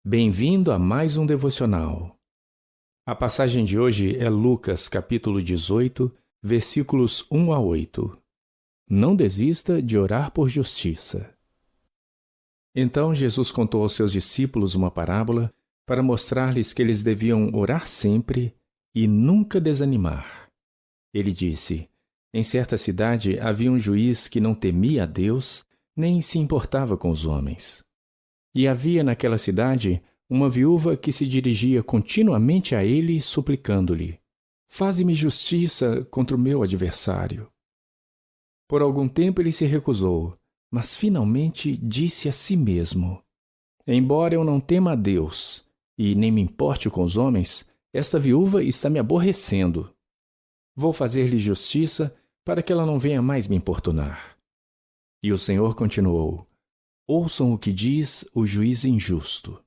Bem-vindo a mais um devocional. A passagem de hoje é Lucas, capítulo 18, versículos 1 a 8. Não desista de orar por justiça. Então Jesus contou aos seus discípulos uma parábola para mostrar-lhes que eles deviam orar sempre e nunca desanimar. Ele disse: Em certa cidade havia um juiz que não temia a Deus, nem se importava com os homens. E havia naquela cidade uma viúva que se dirigia continuamente a ele, suplicando-lhe: Faze-me justiça contra o meu adversário. Por algum tempo ele se recusou, mas finalmente disse a si mesmo: Embora eu não tema a Deus e nem me importe com os homens, esta viúva está me aborrecendo. Vou fazer-lhe justiça para que ela não venha mais me importunar. E o Senhor continuou: Ouçam o que diz o juiz injusto.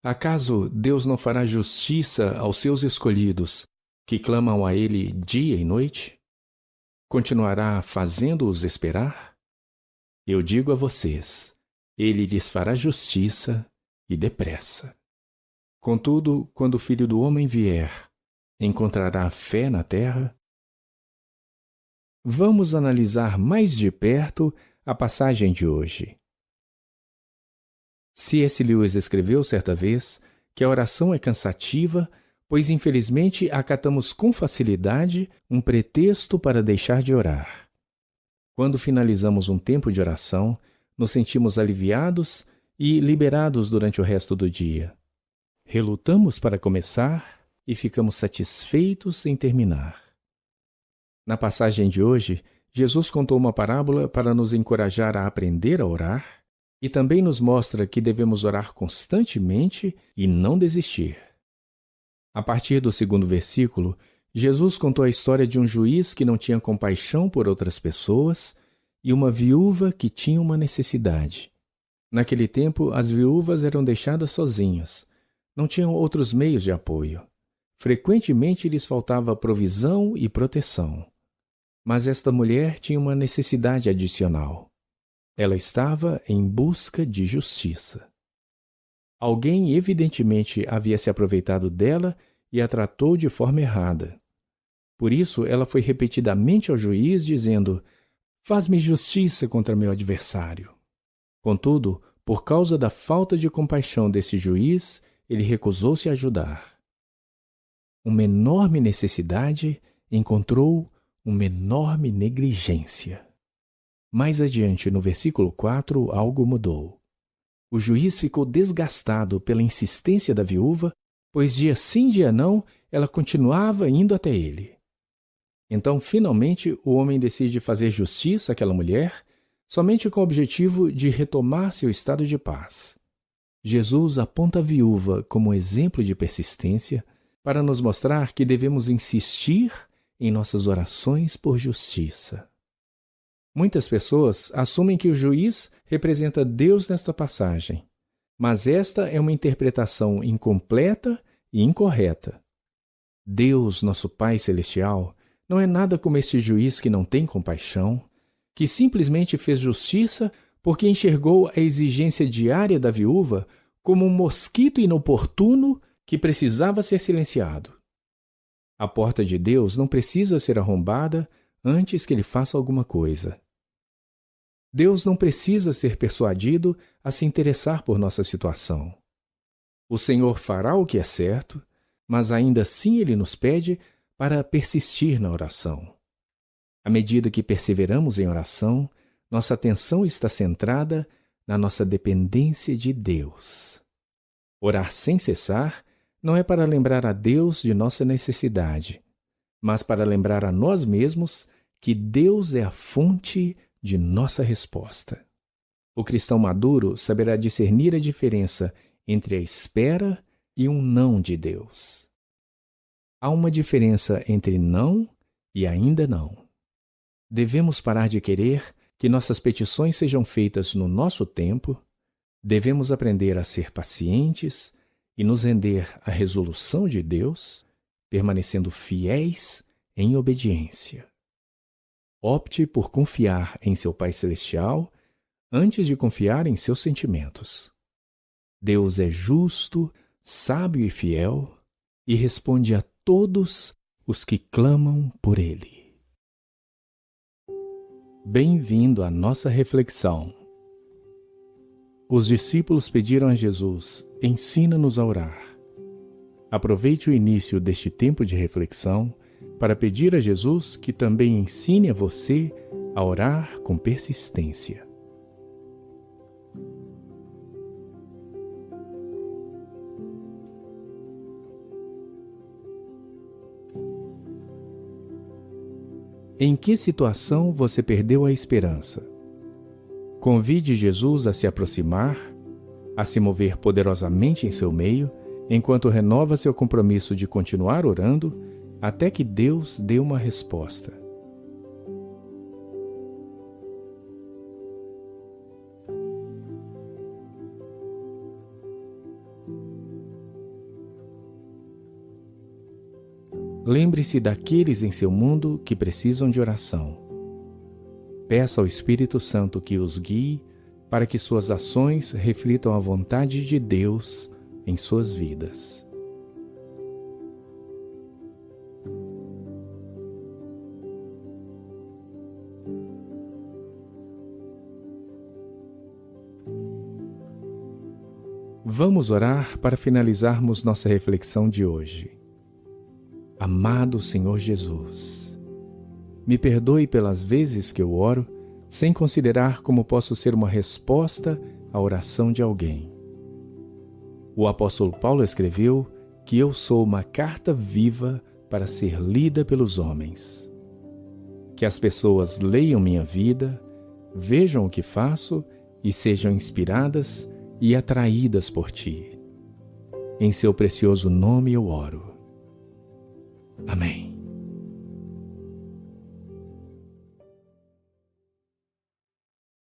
Acaso Deus não fará justiça aos seus escolhidos, que clamam a Ele dia e noite? Continuará fazendo-os esperar? Eu digo a vocês, Ele lhes fará justiça e depressa. Contudo, quando o Filho do Homem vier, encontrará fé na terra? Vamos analisar mais de perto a passagem de hoje. C.S. Lewis escreveu certa vez que a oração é cansativa, pois infelizmente acatamos com facilidade um pretexto para deixar de orar. Quando finalizamos um tempo de oração, nos sentimos aliviados e liberados durante o resto do dia. Relutamos para começar e ficamos satisfeitos em terminar. Na passagem de hoje, Jesus contou uma parábola para nos encorajar a aprender a orar, e também nos mostra que devemos orar constantemente e não desistir. A partir do 2º versículo, Jesus contou a história de um juiz que não tinha compaixão por outras pessoas e uma viúva que tinha uma necessidade. Naquele tempo, as viúvas eram deixadas sozinhas. Não tinham outros meios de apoio. Frequentemente lhes faltava provisão e proteção. Mas esta mulher tinha uma necessidade adicional. Ela estava em busca de justiça. Alguém evidentemente havia se aproveitado dela e a tratou de forma errada. Por isso, ela foi repetidamente ao juiz, dizendo: Faz-me justiça contra meu adversário. Contudo, por causa da falta de compaixão desse juiz, ele recusou-se a ajudar. Uma enorme necessidade encontrou uma enorme negligência. Mais adiante, no versículo 4, algo mudou. O juiz ficou desgastado pela insistência da viúva, pois dia sim, dia não, ela continuava indo até ele. Então, finalmente, o homem decide fazer justiça àquela mulher, somente com o objetivo de retomar seu estado de paz. Jesus aponta a viúva como exemplo de persistência para nos mostrar que devemos insistir em nossas orações por justiça. Muitas pessoas assumem que o juiz representa Deus nesta passagem, mas esta é uma interpretação incompleta e incorreta. Deus, nosso Pai Celestial, não é nada como este juiz que não tem compaixão, que simplesmente fez justiça porque enxergou a exigência diária da viúva como um mosquito inoportuno que precisava ser silenciado. A porta de Deus não precisa ser arrombada antes que ele faça alguma coisa. Deus não precisa ser persuadido a se interessar por nossa situação. O Senhor fará o que é certo, mas ainda assim Ele nos pede para persistir na oração. À medida que perseveramos em oração, nossa atenção está centrada na nossa dependência de Deus. Orar sem cessar não é para lembrar a Deus de nossa necessidade, mas para lembrar a nós mesmos que Deus é a fonte de nossa resposta. O cristão maduro saberá discernir a diferença entre a espera e um não de Deus. Há uma diferença entre não e ainda não. Devemos parar de querer que nossas petições sejam feitas no nosso tempo, devemos aprender a ser pacientes e nos render à resolução de Deus, permanecendo fiéis em obediência. Opte por confiar em seu Pai Celestial antes de confiar em seus sentimentos. Deus é justo, sábio e fiel e responde a todos os que clamam por Ele. Bem-vindo à nossa reflexão. Os discípulos pediram a Jesus: ensina-nos a orar. Aproveite o início deste tempo de reflexão para pedir a Jesus que também ensine a você a orar com persistência. Em que situação você perdeu a esperança? Convide Jesus a se aproximar, a se mover poderosamente em seu meio, enquanto renova seu compromisso de continuar orando até que Deus dê uma resposta. Lembre-se daqueles em seu mundo que precisam de oração. Peça ao Espírito Santo que os guie para que suas ações reflitam a vontade de Deus em suas vidas. Vamos orar para finalizarmos nossa reflexão de hoje. Amado Senhor Jesus, me perdoe pelas vezes que eu oro sem considerar como posso ser uma resposta à oração de alguém. O apóstolo Paulo escreveu que eu sou uma carta viva para ser lida pelos homens. Que as pessoas leiam minha vida, vejam o que faço e sejam inspiradas e atraídas por Ti. Em Seu precioso nome eu oro. Amém.